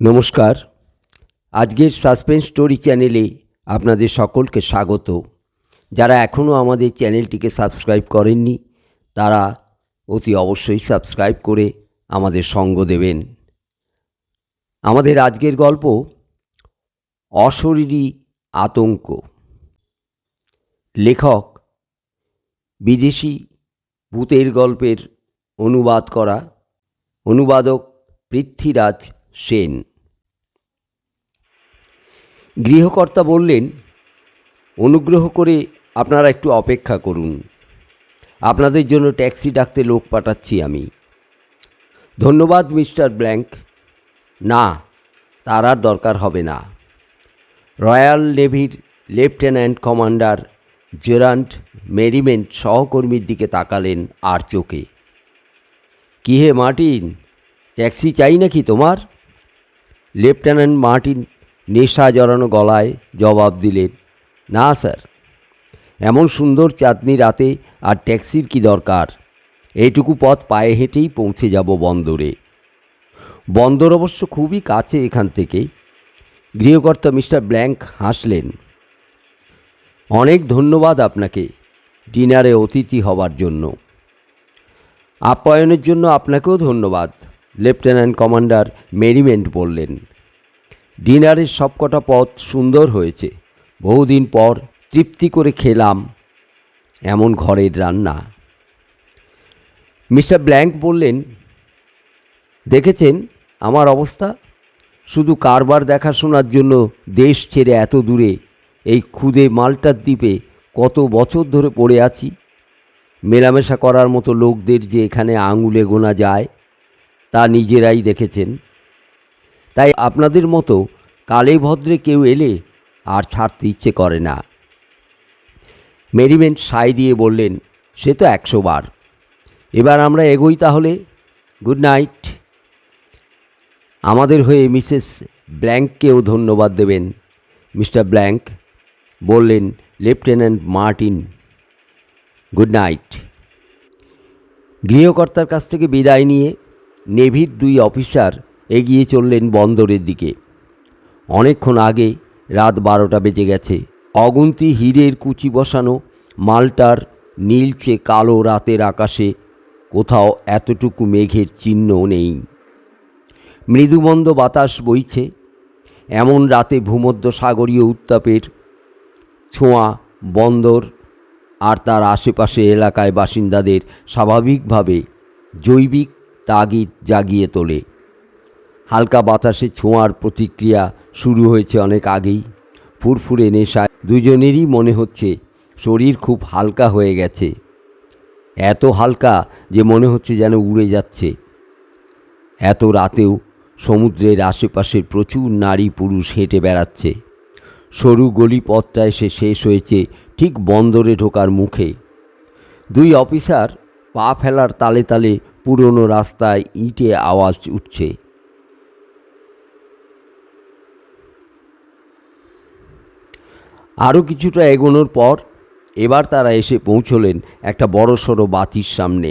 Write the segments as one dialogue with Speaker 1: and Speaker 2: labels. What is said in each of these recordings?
Speaker 1: নমস্কার। আজকের suspense story চ্যানেলে আপনাদের সকলকে স্বাগত। যারা এখনও আমাদের চ্যানেলটিকে সাবস্ক্রাইব করেননি তারা অতি অবশ্যই সাবস্ক্রাইব করে আমাদের সঙ্গ দেবেন। আমাদের আজকের গল্প অশরীরী আতঙ্ক। লেখক বিদেশি ভূতের গল্পের অনুবাদ করা অনুবাদক পৃথ্বীরাজ সেন। গৃহকর্তা বললেন, অনুগ্রহ করে আপনারা একটু অপেক্ষা করুন, আপনাদের জন্য ট্যাক্সি ডাকতে লোক পাঠাচ্ছি আমি। ধন্যবাদ মিস্টার ব্ল্যাঙ্ক। না, তার আর দরকার হবে না। Royal নেভির lieutenant commander gerund merriment সহকর্মীর দিকে তাকালেন আর চোখে। কী হে মার্টিন, ট্যাক্সি চাই নাকি তোমার? লেফটেন্যান্ট মার্টিন নেশা জড়ানো গলায় জবাব দিলেন, না স্যার, এমন সুন্দর চাঁদনি রাতে আর ট্যাক্সির কি দরকার? এইটুকু পথ পায়ে হেঁটেই পৌঁছে যাব বন্দরে। বন্দর অবশ্য খুবই কাছে এখান থেকে। গৃহকর্তা মিস্টার ব্ল্যাঙ্ক হাসলেন। অনেক ধন্যবাদ আপনাকে ডিনারে অতিথি হবার জন্য। আপ্যায়নের জন্য আপনাকেও ধন্যবাদ, লেফটেন্যান্ট কমান্ডার মেরিমেন্ট বললেন। ডিনারের সবকটা পদ সুন্দর হয়েছে। বহুদিন পর তৃপ্তি করে খেলাম এমন ঘরের রান্না। মিস্টার ব্ল্যাঙ্ক বললেন, দেখেছেন আমার অবস্থা? শুধু কারবার দেখাশোনার জন্য দেশ ছেড়ে এত দূরে এই ক্ষুদে মাল্টার দ্বীপে কত বছর ধরে পড়ে আছি। মেলামেশা করার মতো লোকদের যে এখানে আঙুলে গোনা যায় তা নিজেরাই দেখেছেন। তাই আপনাদের মতো কালে ভদ্রে কেউ এলে আর ছাড়তে ইচ্ছে করে না। মেরিমেন্ট সায় দিয়ে বললেন, সে তো 100 বার। এবার আমরা এগোই তাহলে। Good night. আমাদের হয়ে মিসেস ব্ল্যাঙ্ককেও ধন্যবাদ দেবেন, মিস্টার ব্ল্যাঙ্ক বললেন লেফটেন্যান্ট মার্টিন। Good night. গৃহকর্তার কাছ থেকে বিদায় নিয়ে নেভির 2 অফিসার এগিয়ে চললেন বন্দরের দিকে। অনেকক্ষণ আগে রাত 12টা বেজে গেছে। অগুন্তি হীরের কুচি বসানো মাল্টার নীলচে কালো রাতের আকাশে কোথাও এতটুকু মেঘের চিহ্ন নেই। মৃদুমন্দ বাতাস বইছে। এমন রাতে ভূমধ্য সাগরীয় উত্তাপের ছোঁয়া বন্দর আর তার আশেপাশে এলাকায় বাসিন্দাদের স্বাভাবিকভাবে জৈবিক তাগিদ জাগিয়ে তোলে। হালকা বাতাসে ছোঁয়ার প্রতিক্রিয়া শুরু হয়েছে অনেক আগেই। ফুরফুরে নেশায় দুজনেরই মনে হচ্ছে শরীর খুব হালকা হয়ে গেছে। এত হালকা যে মনে হচ্ছে যেন উড়ে যাচ্ছে। এত রাতেও সমুদ্রের আশেপাশে প্রচুর নারী পুরুষ হেঁটে বেড়াচ্ছে। সরু গলিপথটা এসে শেষ হয়েছে ঠিক বন্দরে ঢোকার মুখে। 2 অফিসার পা ফেলার তালে তালে পুরনো রাস্তায় ইটে আওয়াজ উঠছে। আরও কিছুটা এগোনোর পর এবার তারা এসে পৌঁছলেন একটা বড়সড় বাতির সামনে।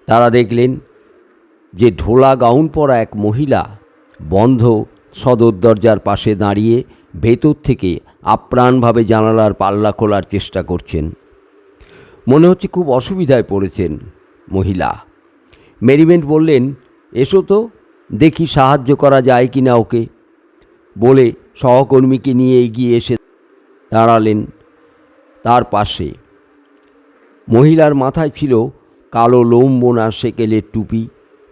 Speaker 1: তারা দেখলেন যে ঢোলা গাউন পরা এক মহিলা বন্ধ সদর দরজার পাশে দাঁড়িয়ে ভেতর থেকে আপ্রাণভাবে জানালার পাল্লা খোলার চেষ্টা করছেন। মনে হচ্ছে খুব অসুবিধায় পড়েছেন মহিলা। মেরিমেন্ট বললেন, এসো তো, দেখি সাহায্য করা যায় কি না ওকে। বলে সহকর্মীকে নিয়ে এগিয়ে এসে দাঁড়ালেন তার পাশে। মহিলার মাথায় ছিল কালো লোম বোনা সেকেলের টুপি,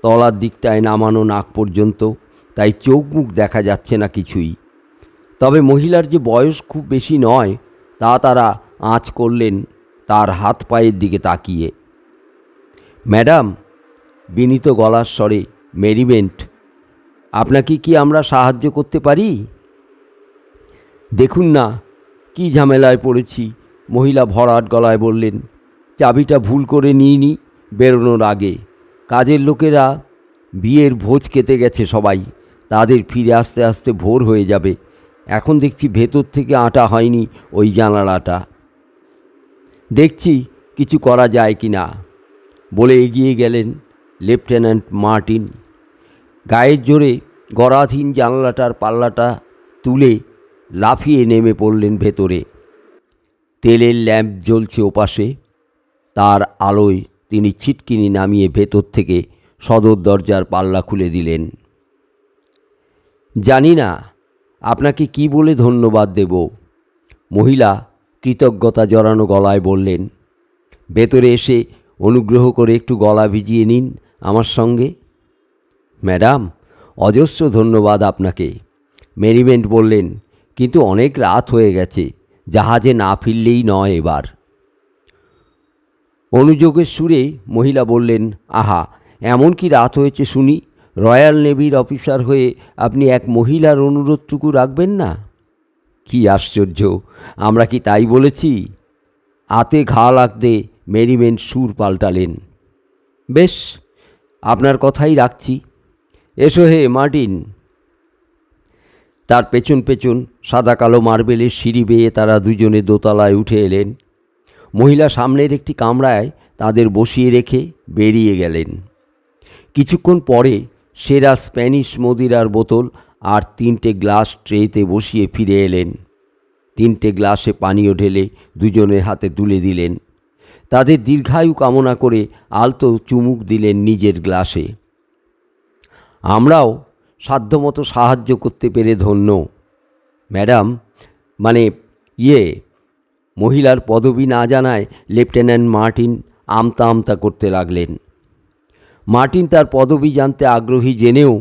Speaker 1: তলার দিকটায় নামানো নাক পর্যন্ত, তাই চোখ মুখ দেখা যাচ্ছে না কিছুই। তবে মহিলার যে বয়স খুব বেশি নয় তা তারা আঁচ করলেন তার হাত পায়ের দিকে তাকিয়ে। ম্যাডাম, বিনীত গলার স্বরে মেরিমেন্ট, আপনাকে কি আমরা সাহায্য করতে পারি? দেখুন না কি ঝামেলায় পড়েছি, মহিলা ভরাট গলায় বললেন। চাবিটা ভুল করে নিইনি বেরোনোর আগে। কাজের লোকেরা বিয়ের ভোজ খেতে গেছে সবাই, তাদের ফিরে আসতে আসতে ভোর হয়ে যাবে। এখন দেখছি ভেতর থেকে আঁটা হয়নি ওই জানালাটা। দেখছি কিছু করা যায় কি না, বলে এগিয়ে গেলেন লেফটেন্যান্ট মার্টিন। গায়ের জোরে গরাধীন জানলাটার পাল্লাটা তুলে লাফিয়ে নেমে পড়লেন ভেতরে। তেলের ল্যাম্প জ্বলছে ওপাশে, তার আলোয় তিনি ছিটকিনি নামিয়ে ভেতর থেকে সদর দরজার পাল্লা খুলে দিলেন। জানি না আপনাকে কি বলে ধন্যবাদ দেব, মহিলা কৃতজ্ঞতা জড়ানো গলায় বললেন। ভেতরে এসে অনুগ্রহ করে একটু গলা ভিজিয়ে নিন আমার সঙ্গে। ম্যাডাম, অজস্র ধন্যবাদ আপনাকে, মেরিমেন্ট বললেন, কিন্তু অনেক রাত হয়ে গেছে, জাহাজে না ফিরলেই নয় এবার। অনুযোগের সুরে মহিলা বললেন, আহা, এমন কি রাত হয়েছে শুনি? রয়্যাল নেভির অফিসার হয়ে আপনি এক মহিলার অনুরোধটুকু রাখবেন না? কি আশ্চর্য, আমরা কি তাই বলেছি? আতে ঘা লাগতে মেরিমেন্ট সুর পাল্টালেন। বেশ, আপনার কথাই রাখছি। এসো হে মার্টিন। তার পেছন পেছন সাদা কালো মার্বেলের সিঁড়ি বেয়ে তারা দুজনে দোতলায় উঠে এলেন। মহিলা সামনের একটি কামরায় তাদের বসিয়ে রেখে বেরিয়ে গেলেন। কিছুক্ষণ পরে সেরা স্প্যানিশ মদিরার বোতল আর 3টে গ্লাস ট্রেতে বসিয়ে ফিরে এলেন। 3টে গ্লাসে পানীয় ঢেলে দুজনের হাতে তুলে দিলেন। তাদের দীর্ঘায়ু কামনা করে আলতো চুমুক দিলেন নিজের গ্লাসে। আমরাও সাধ্যমতো সাহায্য করতে পেরে ধন্য, ম্যাডাম। মহিলার পদবি না জানায় লেফটেন্যান্ট মার্টিন আমতা আমতা করতে লাগলেন। মার্টিন তার পদবি জানতে আগ্রহী জেনেও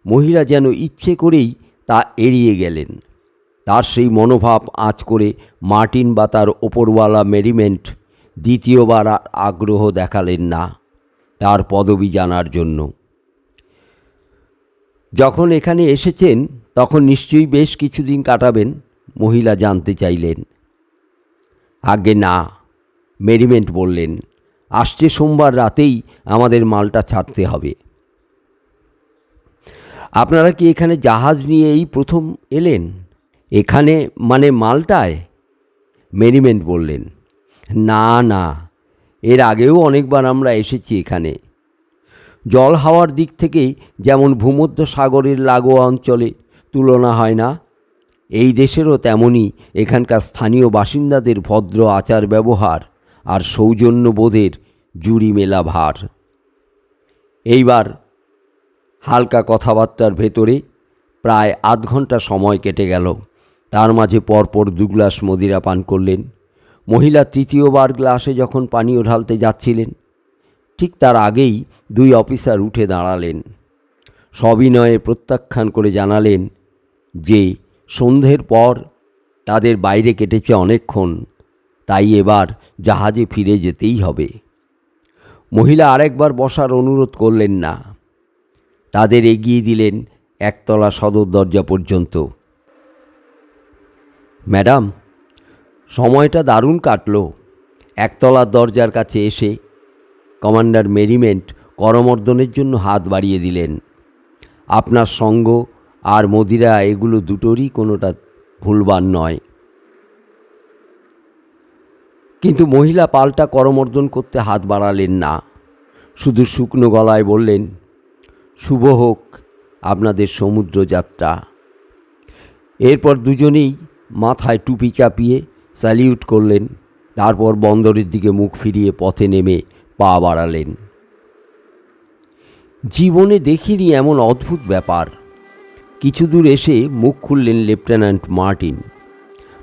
Speaker 1: মহিলা যেন ইচ্ছে করেই তা এড়িয়ে গেলেন। তার সেই মনোভাব আঁচ করে মার্টিন বা তার ওপরওয়ালা মেরিমেন্ট দ্বিতীয়বার আগ্রহ দেখালেন না তার পদবি জানার জন্য। যখন এখানে এসেছেন তখন নিশ্চয়ই বেশ কিছুদিন কাটাবেন, মহিলা জানতে চাইলেন। আগে না, মেরিমেন্ট বললেন, আসছে সোমবার রাতেই আমাদের মালটা ছাড়তে হবে। আপনারা কি এখানে জাহাজ নিয়ে এই প্রথম এলেন? এখানে মালটায়? মেরিমেন্ট বললেন, না না, এর আগেও অনেকবার আমরা এসেছি এখানে। জল হাওয়ার দিক থেকে যেমন ভূমধ্য সাগরের লাগোয়া অঞ্চলে তুলনা হয় না, এই দেশেরও তেমনই এখানকার স্থানীয় বাসিন্দাদের ভদ্র আচার ব্যবহার আর সৌজন্যবোধের জুড়ি মেলা ভার। এইবার হালকা কথাবার্তার ভেতরে প্রায় আধ ঘন্টা সময় কেটে গেল। তার মাঝে পরপর 2 গ্লাস মদিরা পান করলেন। মহিলা তৃতীয়বার গ্লাসে যখন পানীয় ঢালতে যাচ্ছিলেন, ঠিক তার আগেই 2 অফিসার উঠে দাঁড়ালেন। সবিনয়ে প্রত্যাখ্যান করে জানালেন যে সন্ধ্যের পর তাদের বাইরে কেটেছে অনেকক্ষণ, তাই এবার জাহাজে ফিরে যেতেই হবে। মহিলা আরেকবার বসার অনুরোধ করলেন না, তাদের এগিয়ে দিলেন একতলা সদর দরজা পর্যন্ত। ম্যাডাম, সময়টা দারুণ কাটল। একতলার দরজার কাছে এসে কমান্ডার মেরিমেন্ট করমর্দনের জন্য হাত বাড়িয়ে দিলেন। আপনার সঙ্গ আর মদিরা, এগুলো দুটোরই কোনোটা ভুলবার নয়। কিন্তু মহিলা পাল্টা করমর্দন করতে হাত বাড়ালেন না, শুধু শুকনো গলায় বললেন, শুভ হোক আপনাদের সমুদ্র যাত্রা। এরপর দুজনেই মাথায় টুপি চাপিয়ে স্যালিউট করলেন। তারপর বন্দরের দিকে মুখ ফিরিয়ে পথে নেমে পা বাড়ালেন। জীবনে দেখিনি এমন অদ্ভুত ব্যাপার। কিছু দূর এসে মুখ খুললেন লেফটেন্যান্ট মার্টিন।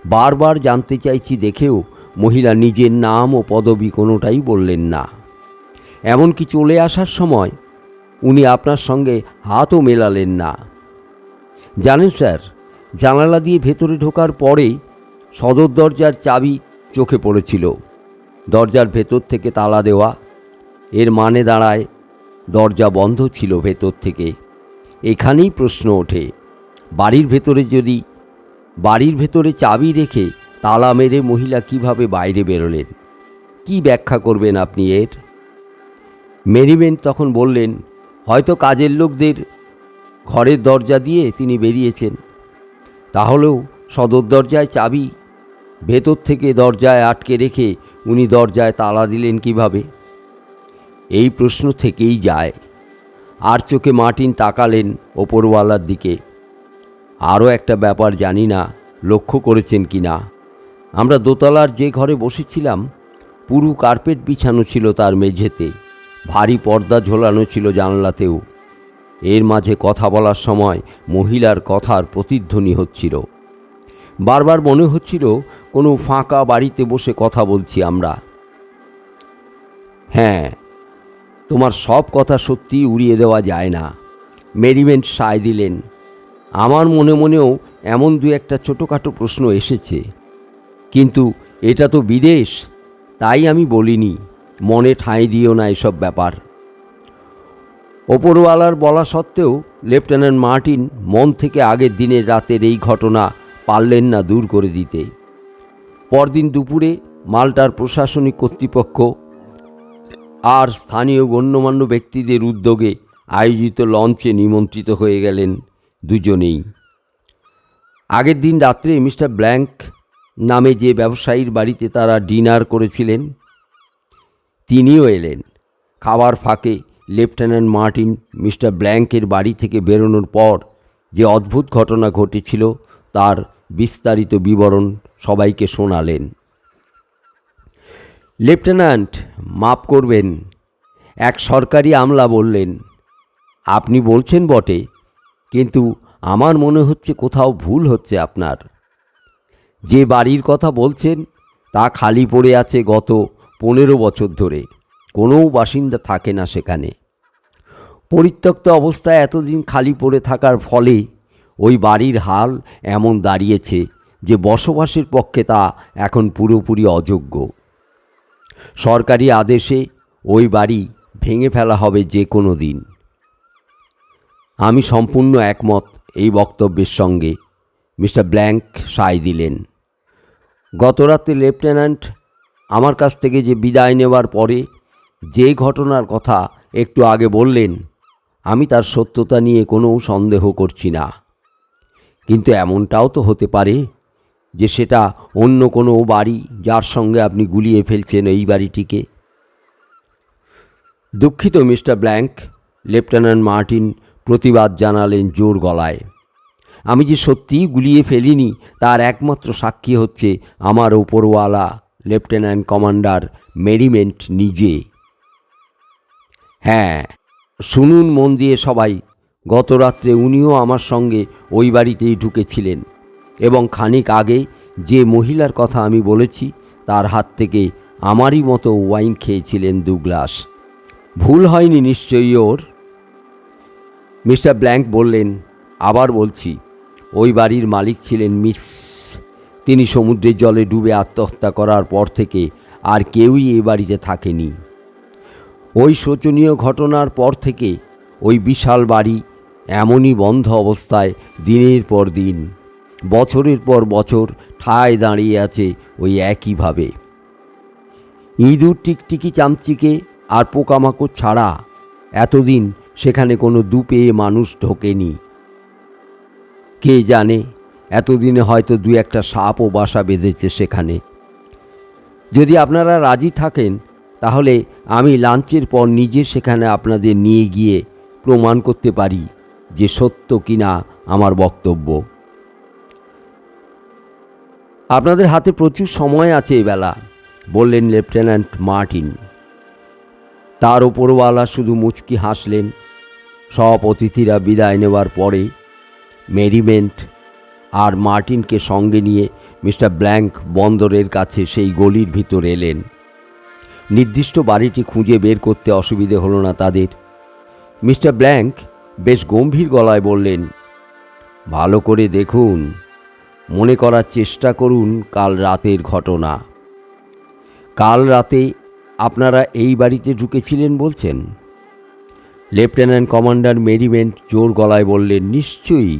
Speaker 1: বারবার জানতে চাইছি দেখেও মহিলা নিজের নাম ও পদবি কোনোটাই বললেন না। এমনকি চলে আসার সময় উনি আপনার সঙ্গে হাতও মেলালেন না। জানেন স্যার, জানালা দিয়ে ভেতরে ঢোকার পরেই সদর দরজার চাবি চোখে পড়েছিল। দরজার ভেতর থেকে তালা দেওয়া, এর মানে দাঁড়ায় দরজা বন্ধ ছিল ভেতর থেকে। এখানেই প্রশ্ন ওঠে, বাড়ির ভেতরে চাবি রেখে তালা মেরে মহিলা কিভাবে বাইরে বেরোলেন? কি ব্যাখ্যা করবেন আপনি এর? মেরিমেন্ট তখন বললেন, হয়তো কাজের লোকদের ঘরের দরজা দিয়ে তিনি বেরিয়েছেন। তাহলেও সদর দরজায় চাবি ভেতর থেকে দরজায় আটকে রেখে উনি দরজায় তালা দিলেন কিভাবে? এই প্রশ্ন থেকেই যায়। আর চোখে মার্টিন তাকালেন ওপরওয়ালার দিকে। আরও একটা ব্যাপার, জানি না লক্ষ্য করেছেন কি না, আমরা দোতলার যে ঘরে বসেছিলাম পুরু কার্পেট বিছানো ছিল তার মেঝেতে, ভারী পর্দা ঝোলানো ছিল জানলাতেও। এর মাঝে কথা বলার সময় মহিলার কথার প্রতিধ্বনি হচ্ছিল। বারবার মনে হচ্ছিল কোনো ফাঁকা বাড়িতে বসে কথা বলছি আমরা। হ্যাঁ, তোমার সব কথা সত্যি উড়িয়ে দেওয়া যায় না, মেরিমেন্ট সায় দিলেন। আমার মনে মনেও এমন দু একটা ছোটোখাটো প্রশ্ন এসেছে, কিন্তু এটা তো বিদেশ, তাই আমি বলিনি। মনে ঠাঁই দিও না এসব ব্যাপার। ওপরওয়ালার বলা সত্ত্বেও লেফটেন্যান্ট মার্টিন মন থেকে আগের দিনের রাতের এই ঘটনা পারলেন না দূর করে দিতে। পরদিন দুপুরে মাল্টার প্রশাসনিক কর্তৃপক্ষ আর স্থানীয় গণ্যমান্য ব্যক্তিদের উদ্যোগে আয়োজিত লঞ্চে নিমন্ত্রিত হয়ে গেলেন দুজনেই। আগের দিন রাত্রে মিস্টার ব্ল্যাঙ্ক নামে যে ব্যবসায়ীর বাড়িতে তারা ডিনার করেছিলেন তিনিও এলেন। খাবার ফাঁকে লেফটেন্যান্ট মার্টিন মিস্টার ব্ল্যাঙ্কের বাড়ি থেকে বেরোনোর পর যে অদ্ভুত ঘটনা ঘটেছিল তার বিস্তারিত বিবরণ সবাইকে শোনালেন। লেফটেন্যান্ট, মাপ করবেন, এক সরকারি আমলা বললেন, আপনি বলছেন বটে, কিন্তু আমার মনে হচ্ছে কোথাও ভুল হচ্ছে আপনার। যে বাড়ির কথা বলছেন তা খালি পড়ে আছে গত 15 বছর ধরে, কোনো বাসিন্দা থাকে না সেখানে। পরিত্যক্ত অবস্থায় এতদিন খালি পড়ে থাকার ফলে ওই বাড়ির হাল এমন দাঁড়িয়েছে যে বসবাসের পক্ষে তা এখন পুরোপুরি অযোগ্য। সরকারি আদেশে ওই বাড়ি ভেঙে ফেলা হবে যে কোনো দিন। আমি সম্পূর্ণ একমত এই বক্তব্যের সঙ্গে, মিস্টার ব্ল্যাঙ্ক সায় দিলেন। গতরাতে লেফটেন্যান্ট আমার কাছ থেকে যে বিদায় নেওয়ার পরে যে ঘটনার কথা একটু আগে বললেন, আমি তার সত্যতা নিয়ে কোনো সন্দেহ করছি না, কিন্তু এমনটাও তো হতে পারে যে সেটা অন্য কোনো বাড়ি যার সঙ্গে আপনি গুলিয়ে ফেলছেন এই বাড়িটিকে। দুঃখিত মিস্টার ব্ল্যাঙ্ক, লেফটেন্যান্ট মার্টিন প্রতিবাদ জানালেন জোর গলায়। আমি যে সত্যিই গুলিয়ে ফেলিনি তার একমাত্র সাক্ষী হচ্ছে আমার ওপরওয়ালা লেফটেন্যান্ট কমান্ডার মেরিমেন্ট নিজে। হ্যাঁ, শুনুন মন দিয়ে সবাই, গতরাত্রে উনিও আমার সঙ্গে ওই বাড়িতেই ঢুকেছিলেন এবং খানিক আগে যে মহিলার কথা আমি বলেছি তার হাত থেকে আমারই মতো ওয়াইন খেয়েছিলেন 2 গ্লাস। ভুল হয়নি নিশ্চয়ই ওর? মিস্টার ব্ল্যাঙ্ক বললেন, আবার বলছি, ওই বাড়ির মালিক ছিলেন মিস। তিনি সমুদ্রের জলে ডুবে আত্মহত্যা করার পর থেকে আর কেউই এ বাড়িতে থাকেনি। ওই শোচনীয় ঘটনার পর থেকে ওই বিশাল বাড়ি এমনই বন্ধ অবস্থায় দিনের পর দিন, বছরের পর বছর ঠায় দাঁড়িয়ে আছে ওই একইভাবে। ইঁদুর, টিকটিকি, চামচিকে আর পোকামাকড় ছাড়া এতদিন সেখানে কোনো দুপেয়ে মানুষ ঢোকেনি। কে জানে, এতদিনে হয়তো 2-1টা সাপও বাসা বেঁধেছে সেখানে। যদি আপনারা রাজি থাকেন তাহলে আমি লাঞ্চের পর নিজে সেখানে আপনাদের নিয়ে গিয়ে প্রমাণ করতে পারি যে সত্য কিনা আমার বক্তব্য। আপনাদের হাতে প্রচুর সময় আছে এবেলা, বললেন লেফটেন্যান্ট মার্টিন। তার ওপরওয়ালা শুধু মুচকি হাসলেন। সব অতিথিরা বিদায় নেওয়ার পরে মেরিমেন্ট আর মার্টিনকে সঙ্গে নিয়ে মিস্টার ব্ল্যাঙ্ক বন্দরের কাছে সেই গলির ভিতর এলেন। নির্দিষ্ট বাড়িটি খুঁজে বের করতে অসুবিধে হলো না তাদের। মিস্টার ব্ল্যাঙ্ক বেশ গম্ভীর গলায় বললেন, ভালো করে দেখুন, মনে করার চেষ্টা করুন কাল রাতের ঘটনা। কাল রাতে আপনারা এই বাড়িতে ঢুকেছিলেন বলছেন? লেফটেন্যান্ট কমান্ডার মেরিমেন্ট জোর গলায় বললেন, নিশ্চয়ই।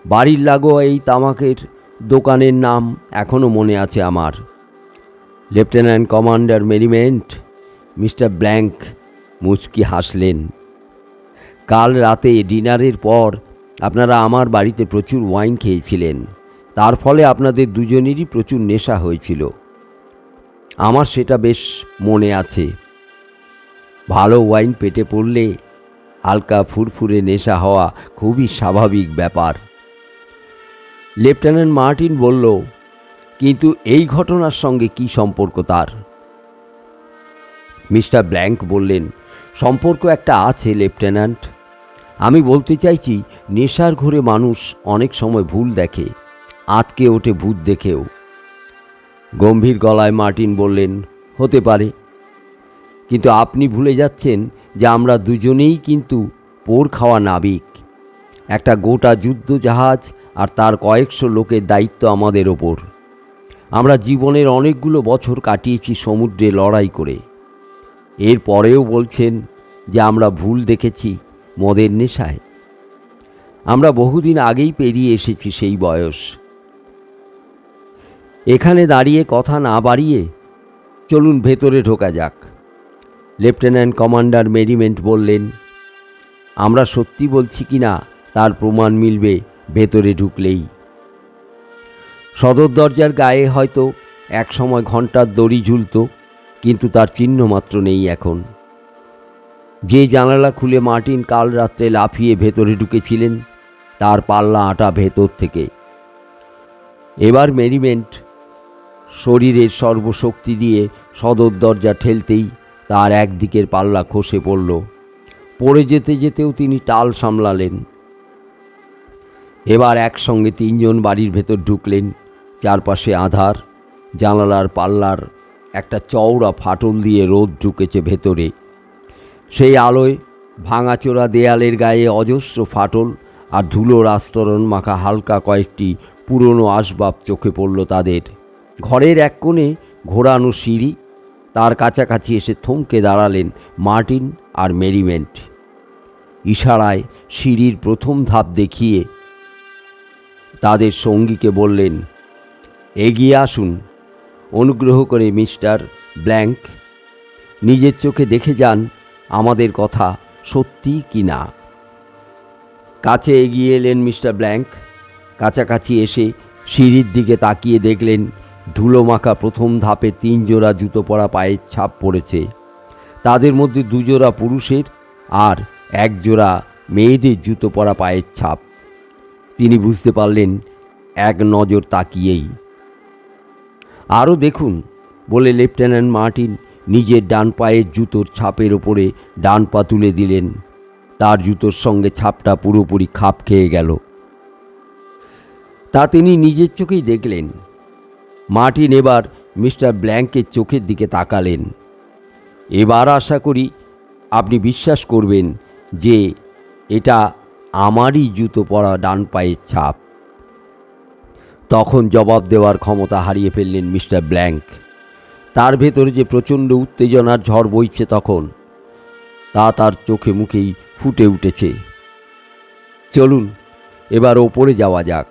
Speaker 1: বাড়ির লাগোয়া এই তামাকের দোকানের নাম এখনও মনে আছে আমার। Lieutenant commander merriment, mister blank মুচকি হাসলেন। কাল রাতে ডিনারের পর আপনারা আমার বাড়িতে প্রচুর ওয়াইন খেয়েছিলেন, তার ফলে আপনাদের দুজনেরই প্রচুর নেশা হয়েছিল। আমার সেটা বেশ মনে আছে। ভালো ওয়াইন পেটে পড়লে হালকা ফুরফুরে নেশা হওয়া খুবই স্বাভাবিক ব্যাপার। লেফটেন্যান্ট মার্টিন বলল, কিন্তু এই ঘটনার সঙ্গে কি সম্পর্ক তার? মিস্টার ব্ল্যাঙ্ক বললেন, সম্পর্ক একটা আছে লেফটেন্যান্ট। আমি বলতে চাইছি, নেশার ঘোরে মানুষ অনেক সময় ভুল দেখে, আঁতকে ওঠে ভূত দেখেও। গম্ভীর গলায় মার্টিন বললেন, হতে পারে, কিন্তু আপনি ভুলে যাচ্ছেন যে আমরা দুজনেই কিন্তু পোড় খাওয়া নাবিক। একটা গোটা যুদ্ধ জাহাজ আর তার কয়েকশো লোকের দায়িত্ব আমাদের ওপর। আমরা জীবনের অনেকগুলো বছর কাটিয়েছি সমুদ্রে লড়াই করে। এর পরেও বলছেন যে আমরা ভুল দেখেছি মদের নেশায়। আমরা বহুদিন আগেই পেরিয়ে এসেছি সেই বয়স। এখানে দাঁড়িয়ে কথা না বাড়িয়ে চলুন ভেতরে ঢোকা যাক। লেফটেন্যান্ট কমান্ডার মেরিমেন্ট বললেন, আমরা সত্যি বলছি কি না তার প্রমাণ মিলবে ভেতরে ঢুকলেই। সদর দরজার গায়ে হয়তো এক সময় ঘণ্টার দড়ি ঝুলত, কিন্তু তার চিহ্ন মাত্র নেই এখন। যে জানালা খুলে মার্টিন কাল রাত্রে লাফিয়ে ভেতরে ঢুকেছিলেন, তার পাল্লা আটা ভেতর থেকে। এবার মেরিমেন্ট শরীরের সর্বশক্তি দিয়ে সদর দরজা ঠেলতেই তার একদিকের পাল্লা খসে পড়ল। পড়ে যেতে যেতেও তিনি টাল সামলালেন। এবার একসঙ্গে তিনজন বাড়ির ভেতর ঢুকলেন। চারপাশে আঁধার, জানালার পাল্লার একটা চওড়া ফাটল দিয়ে রোদ ঢুকেছে ভেতরে। সেই আলোয় ভাঙাচোরা দেয়ালের গায়ে অজস্র ফাটল আর ধুলোর আস্তরণ মাখা হালকা কয়েকটি পুরনো আসবাব চোখে পড়ল তাদের। ঘরের এক কোণে ঘোরানো সিঁড়ি, তার কাছাকাছি এসে থমকে দাঁড়ালেন মার্টিন আর মেরিমেন্ট। ইশারায় সিঁড়ির প্রথম ধাপ দেখিয়ে তাদের সঙ্গীকে বললেন, এগিয়ে আসুন। অনুগ্রহ করে মিস্টার ব্ল্যাঙ্ক, নিজের চোখে দেখে যান আমাদের কথা সত্যি কি না। কাছে এগিয়ে এলেন মিস্টার ব্ল্যাঙ্ক। কাছাকাছি এসে সিঁড়ির দিকে তাকিয়ে দেখলেন ধুলো মাখা প্রথম ধাপে 3 জোড়া জুতো পরা পায়ের ছাপ পড়েছে। তাদের মধ্যে 2 জোড়া পুরুষের আর 1 জোড়া মেয়েদের জুতো পরা পায়ের ছাপ। তিনি বুঝতে পারলেন এক নজর তাকিয়েই। আরও দেখুন, বলে লেফটেন্যান্ট মার্টিন নিজের ডান পায়ের জুতোর ছাপের ওপরে ডান পা তুলে দিলেন। তার জুতোর সঙ্গে ছাপটা পুরোপুরি খাপ খেয়ে গেল। তা তিনি নিজের চোখেই দেখলেন। মার্টিন এবার মিস্টার ব্ল্যাঙ্কের চোখের দিকে তাকালেন। এবার আশা করি আপনি বিশ্বাস করবেন যে এটা আমারই জুতো পরা ডান পায়ের ছাপ। তখন জবাব দেওয়ার ক্ষমতা হারিয়ে ফেললেন মিস্টার ব্ল্যাঙ্ক। তার ভেতরে যে প্রচণ্ড উত্তেজনার ঝড় বইছে তখন, তা তার চোখে মুখেই ফুটে উঠেছে। চলুন এবার ওপরে যাওয়া যাক,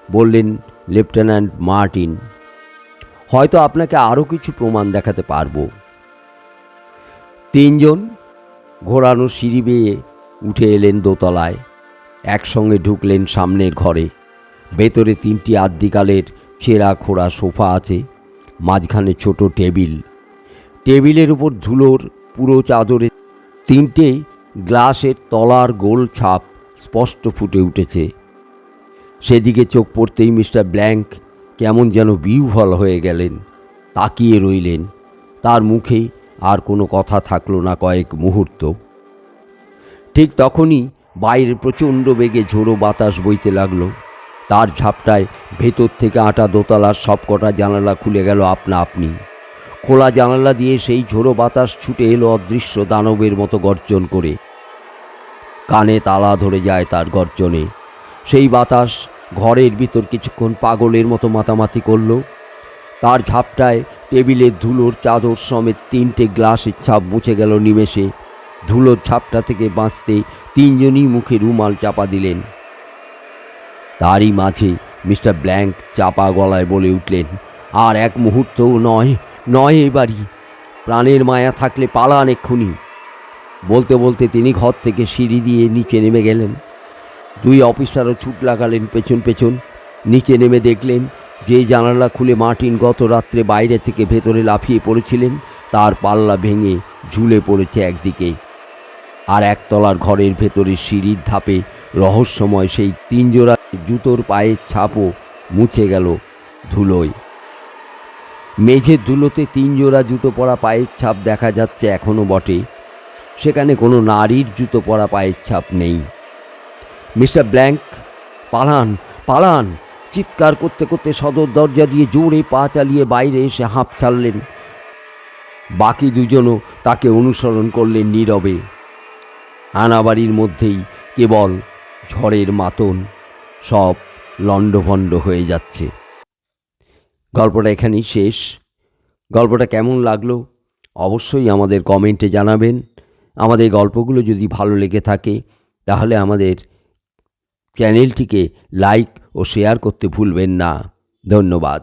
Speaker 1: বললেন লেফটেন্যান্ট মার্টিন। হয়তো আপনাকে আরও কিছু প্রমাণ দেখাতে পারব। 3 জন ঘোরানো সিঁড়ি বেয়ে উঠে এলেন দোতলায়। একসঙ্গে ঢুকলেন সামনের ঘরে। ভেতরে 3টি আদ্যিকালের ছেঁড়া খোড়া সোফা আছে, মাঝখানে ছোট টেবিল। টেবিলের উপর ধুলোর পুরো চাদরে 3টে গ্লাসের তলার গোল ছাপ স্পষ্ট ফুটে উঠেছে। সেদিকে চোখ পড়তেই মিস্টার ব্ল্যাঙ্ক কেমন যেন বিহ্বল হয়ে গেলেন। তাকিয়ে রইলেন। তার মুখে আর কোনো কথা থাকলো না কয়েক মুহূর্ত। ঠিক তখনই বাইরে প্রচণ্ড বেগে ঝোড়ো বাতাস বইতে লাগলো। তার ঝাপটায় ভেতর থেকে আটা দোতলার সবকটা জানালা খুলে গেল আপনা আপনি। খোলা জানালা দিয়ে সেই ঝোড়ো বাতাস ছুটে এলো অদৃশ্য দানবের মতো গর্জন করে। কানে তালা ধরে যায় তার গর্জনে। সেই বাতাস ঘরের ভিতর কিছুক্ষণ পাগলের মতো মাতামাতি করল। তার ঝাপটায় টেবিলের ধুলোর চাদর সমেত 3টে গ্লাসের ছাপ মুছে গেল নিমেষে। ধুলোর ছাপটা থেকে বাঁচতে 3 জনই মুখে রুমাল চাপা দিলেন। তারই মাঝে মিস্টার ব্ল্যাঙ্ক চাপা গলায় বলে উঠলেন, আর এক মুহূর্তও নয়, নয় এবারই। প্রাণের মায়া থাকলে পালান এক্ষুনি। বলতে বলতে তিনি ঘর থেকে সিঁড়ি দিয়ে নিচে নেমে গেলেন। 2 অফিসারও ছুট লাগালেন পেছন পেছন। নিচে নেমে দেখলেন যে জানালা খুলে মার্টিন গত রাত্রে বাইরে থেকে ভেতরে লাফিয়ে পড়েছিলেন, তার পাল্লা ভেঙে ঝুলে পড়েছে একদিকে। আর একতলার ঘরের ভেতরে সিঁড়ির ধাপে রহস্যময় সেই 3 জোড়া জুতোর পায়ের ছাপও মুছে গেল ধুলোয়। মেঝের ধুলোতে 3 জোড়া জুতো পরা পায়ের ছাপ দেখা যাচ্ছে এখনও বটে, সেখানে কোনো নারীর জুতো পরা পায়ের ছাপ নেই। মিস্টার ব্ল্যাঙ্ক, পালান পালান! চিৎকার করতে করতে সদর দরজা দিয়ে জোরে পা চালিয়ে বাইরে এসে হাঁপ ছাড়লেন। বাকি দুজনও তাকে অনুসরণ করলেন নীরবে। আনাবাড়ির মধ্যেই কেবল ঝড়ের মাতন, সব লণ্ডভণ্ড হয়ে যাচ্ছে। গল্পটা এখানেই শেষ। গল্পটা কেমন লাগলো অবশ্যই আমাদের কমেন্টে জানাবেন। আমাদের গল্পগুলো যদি ভালো লেগে থাকে তাহলে আমাদের চ্যানেলটিকে লাইক ও শেয়ার করতে ভুলবেন না। ধন্যবাদ।